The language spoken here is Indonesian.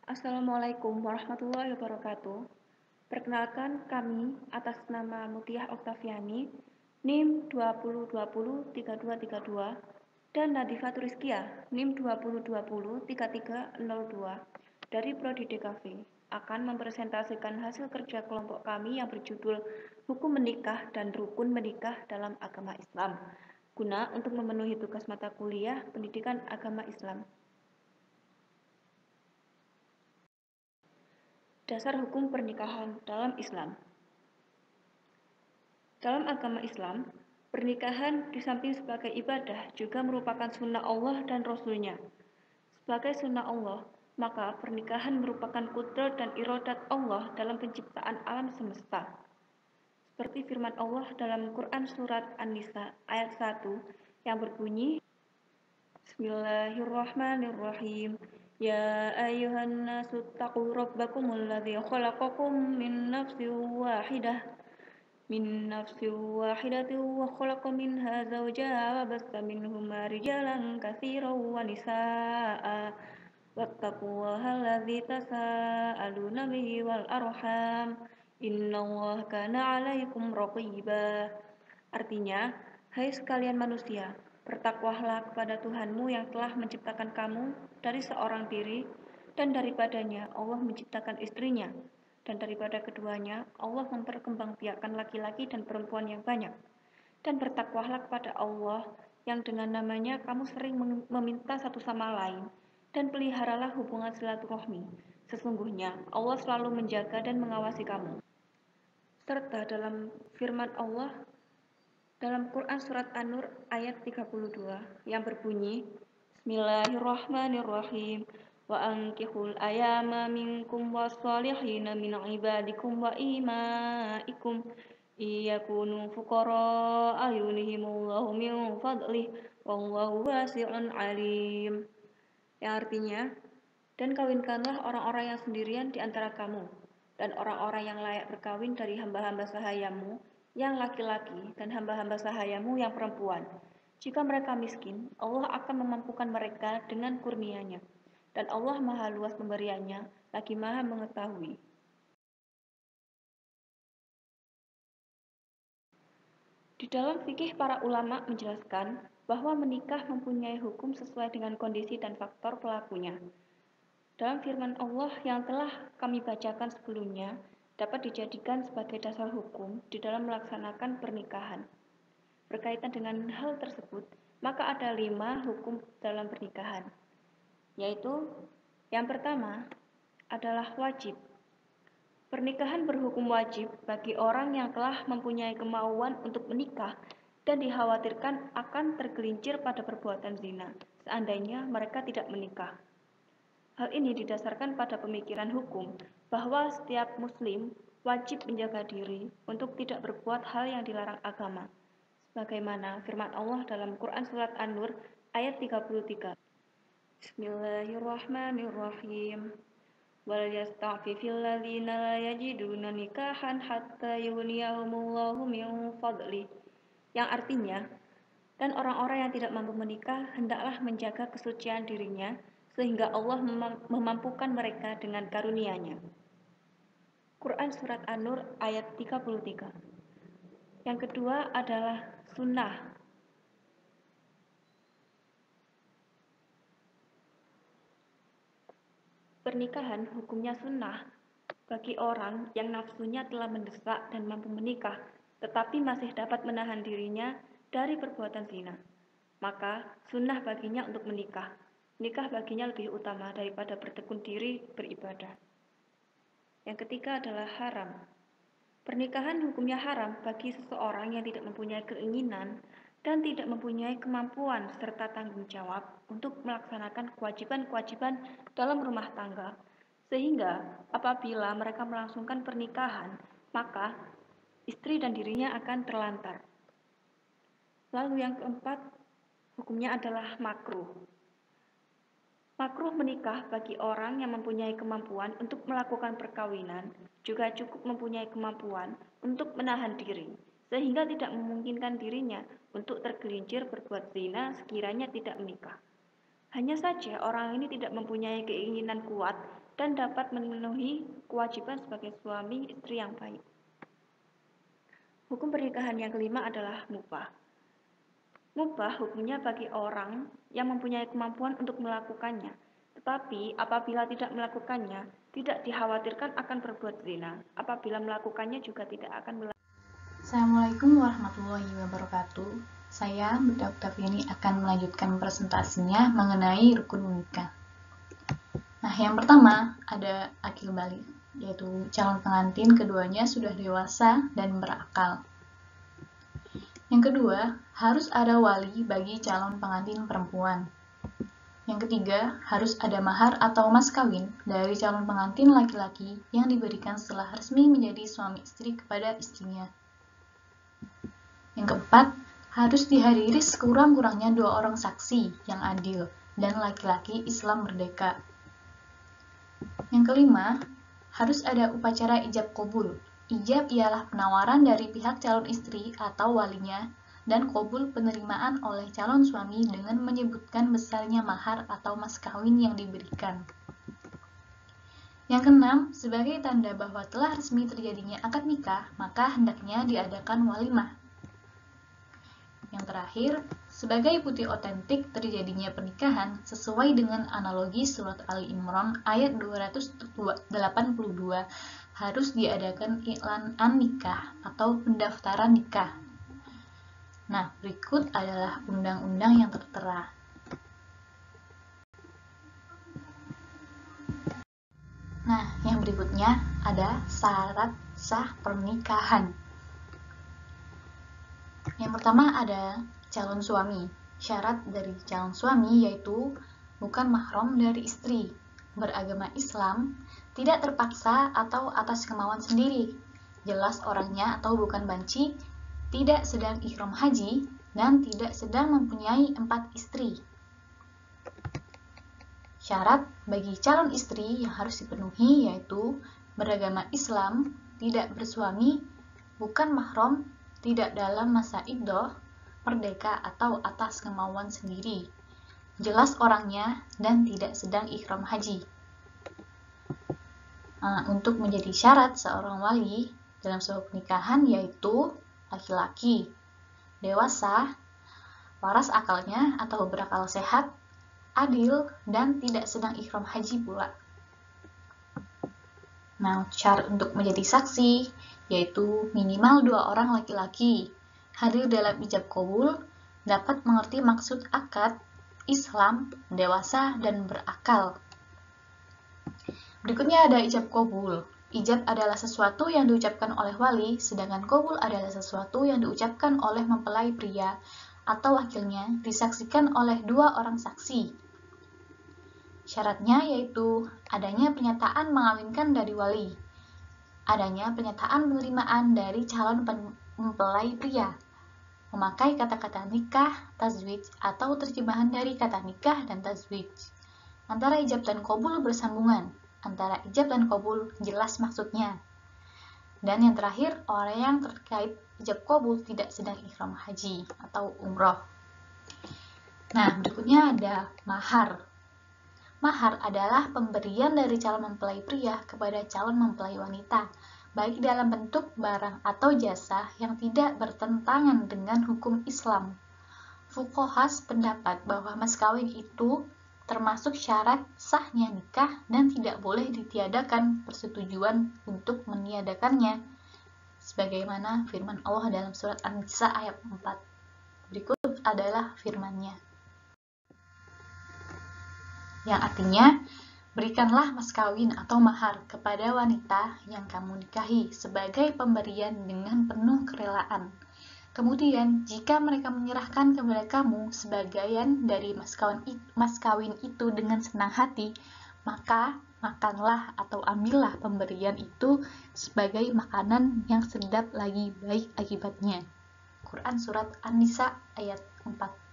Assalamualaikum warahmatullahi wabarakatuh. Perkenalkan kami atas nama Mutiah Oktaviani, NIM 20203232 dan Nadifa Turiskia, NIM 20203302 dari Prodi DKV akan mempresentasikan hasil kerja kelompok kami yang berjudul Hukum Menikah dan Rukun Menikah dalam Agama Islam, guna untuk memenuhi tugas mata kuliah Pendidikan Agama Islam. Dasar hukum pernikahan dalam Islam. Dalam agama Islam, pernikahan di samping sebagai ibadah juga merupakan sunnah Allah dan Rasul-Nya. Sebagai sunnah Allah, maka pernikahan merupakan kudrat dan irodat Allah dalam penciptaan alam semesta. Seperti firman Allah dalam Quran Surat An-Nisa ayat 1 yang berbunyi, Bismillahirrahmanirrahim. Ya ayyuhan nasu taqu rabbakumul ladzi khalaqakum min nafsin wahidatin wa khalaqa minha zawjaha wa bassa minhuma rijalan katsiran wa nisaa'a wattaqullaha alladzi tasaaluna bihi wal arham innallaha kana 'alaikum raqiba. Artinya, hai sekalian manusia, bertakwalah kepada Tuhanmu yang telah menciptakan kamu dari seorang diri, dan daripadanya Allah menciptakan istrinya, dan daripada keduanya Allah memperkembangbiakkan laki-laki dan perempuan yang banyak. Dan bertakwalah kepada Allah yang dengan namanya kamu sering meminta satu sama lain, dan peliharalah hubungan silaturahmi. Sesungguhnya Allah selalu menjaga dan mengawasi kamu. Serta dalam firman Allah dalam Quran Surat An-Nur ayat 32 yang berbunyi, Bismillahirrahmanirrahim. Wa ankihul ayama minkum wassalihina min ibadikum wa imaikum iyakunu fuqara ayunihimullahu min fadlih wallahu wasi'un alim. Yang artinya, dan kawinkanlah orang-orang yang sendirian di antara kamu, dan orang-orang yang layak berkawin dari hamba-hamba sahayamu yang laki-laki dan hamba-hamba sahayamu yang perempuan. Jika mereka miskin, Allah akan memampukan mereka dengan kurnia-Nya, dan Allah Maha Luas pemberiannya, lagi Maha mengetahui. Di dalam fikih, para ulama menjelaskan bahwa menikah mempunyai hukum sesuai dengan kondisi dan faktor pelakunya. Dalam firman Allah yang telah kami bacakan sebelumnya, dapat dijadikan sebagai dasar hukum di dalam melaksanakan pernikahan. Berkaitan dengan hal tersebut, maka ada 5 hukum dalam pernikahan, yaitu yang pertama adalah wajib. Pernikahan berhukum wajib bagi orang yang telah mempunyai kemauan untuk menikah dan dikhawatirkan akan tergelincir pada perbuatan zina seandainya mereka tidak menikah. Hal ini didasarkan pada pemikiran hukum bahwa setiap muslim wajib menjaga diri untuk tidak berbuat hal yang dilarang agama. Sebagaimana firman Allah dalam Quran Surat An-Nur ayat 33. Bismillahirrahmanirrahim. Wal yasta'fifil ladzina la yajiduna nikahan hatta yughniyahumullahu min fadli. Yang artinya, dan orang-orang yang tidak mampu menikah hendaklah menjaga kesucian dirinya sehingga Allah memampukan mereka dengan karunia-Nya. Quran Surat An-Nur ayat 33. Yang kedua adalah sunnah. Pernikahan hukumnya sunnah bagi orang yang nafsunya telah mendesak dan mampu menikah, tetapi masih dapat menahan dirinya dari perbuatan zina. Maka sunnah baginya untuk menikah. Nikah baginya lebih utama daripada bertekun diri beribadah. Yang ketiga adalah haram. Pernikahan hukumnya haram bagi seseorang yang tidak mempunyai keinginan dan tidak mempunyai kemampuan serta tanggung jawab untuk melaksanakan kewajiban-kewajiban dalam rumah tangga. Sehingga apabila mereka melangsungkan pernikahan, maka istri dan dirinya akan terlantar. Lalu yang keempat, hukumnya adalah makruh. Makruh menikah bagi orang yang mempunyai kemampuan untuk melakukan perkawinan juga cukup mempunyai kemampuan untuk menahan diri, sehingga tidak memungkinkan dirinya untuk tergelincir berbuat zina sekiranya tidak menikah. Hanya saja orang ini tidak mempunyai keinginan kuat dan dapat memenuhi kewajiban sebagai suami istri yang baik. Hukum pernikahan yang kelima adalah mubah. Mubah hukumnya bagi orang yang mempunyai kemampuan untuk melakukannya, tetapi apabila tidak melakukannya, tidak dikhawatirkan akan berbuat zina. Apabila melakukannya juga tidak akan Assalamualaikum warahmatullahi wabarakatuh. Saya, Dr. Fieni, akan melanjutkan presentasinya mengenai rukun nikah. Nah, yang pertama ada akil balik, yaitu calon pengantin keduanya sudah dewasa dan berakal. Yang kedua, harus ada wali bagi calon pengantin perempuan. Yang ketiga, harus ada mahar atau mas kawin dari calon pengantin laki-laki yang diberikan setelah resmi menjadi suami istri kepada istrinya. Yang keempat, harus dihadiri sekurang-kurangnya 2 orang saksi yang adil dan laki-laki Islam merdeka. Yang kelima, harus ada upacara ijab qabul. Ijab ialah penawaran dari pihak calon istri atau walinya dan qabul penerimaan oleh calon suami dengan menyebutkan besarnya mahar atau mas kawin yang diberikan. Yang keenam, sebagai tanda bahwa telah resmi terjadinya akad nikah, maka hendaknya diadakan walimah. Yang terakhir, sebagai bukti otentik terjadinya pernikahan sesuai dengan analogi surat Ali Imran ayat 282 harus diadakan iklan an-nikah atau pendaftaran nikah. Nah, berikut adalah undang-undang yang tertera. Nah, yang berikutnya ada syarat sah pernikahan. Yang pertama ada calon suami. Syarat dari calon suami yaitu bukan mahram dari istri, beragama Islam, tidak terpaksa atau atas kemauan sendiri, jelas orangnya atau bukan banci, tidak sedang ihram haji, dan tidak sedang mempunyai 4 istri. Syarat bagi calon istri yang harus dipenuhi yaitu beragama Islam, tidak bersuami, bukan mahram, tidak dalam masa iddah, merdeka atau atas kemauan sendiri, jelas orangnya, dan tidak sedang ihram haji. Untuk menjadi syarat seorang wali dalam sebuah pernikahan yaitu laki-laki, dewasa, waras akalnya atau berakal sehat, adil, dan tidak sedang ihram haji pula. Nah, syarat untuk menjadi saksi yaitu minimal 2 orang laki-laki, hadir dalam ijab qabul, dapat mengerti maksud akad, Islam, dewasa, dan berakal. Berikutnya ada ijab qabul. Ijab adalah sesuatu yang diucapkan oleh wali, sedangkan qabul adalah sesuatu yang diucapkan oleh mempelai pria atau wakilnya disaksikan oleh 2 orang saksi. Syaratnya yaitu adanya pernyataan mengawinkan dari wali, adanya pernyataan penerimaan dari calon mempelai pria, memakai kata-kata nikah, tazwij, atau terjemahan dari kata nikah dan tazwij. Antara ijab dan qabul bersambungan, antara ijab dan qabul jelas maksudnya. Dan yang terakhir, orang yang terkait ijab qabul tidak sedang ihram haji atau umroh. Nah, berikutnya ada mahar. Mahar adalah pemberian dari calon mempelai pria kepada calon mempelai wanita, baik dalam bentuk barang atau jasa yang tidak bertentangan dengan hukum Islam. Fuqaha pendapat bahwa mas kawin itu termasuk syarat sahnya nikah dan tidak boleh ditiadakan persetujuan untuk meniadakannya, sebagaimana firman Allah dalam surat An-Nisa ayat 4. Berikut adalah firman-Nya, yang artinya, berikanlah mas kawin atau mahar kepada wanita yang kamu nikahi sebagai pemberian dengan penuh kerelaan. Kemudian, jika mereka menyerahkan kepada kamu sebagian dari mas kawin itu dengan senang hati, maka makanlah atau ambillah pemberian itu sebagai makanan yang sedap lagi baik akibatnya. Quran Surat An-Nisa ayat 4.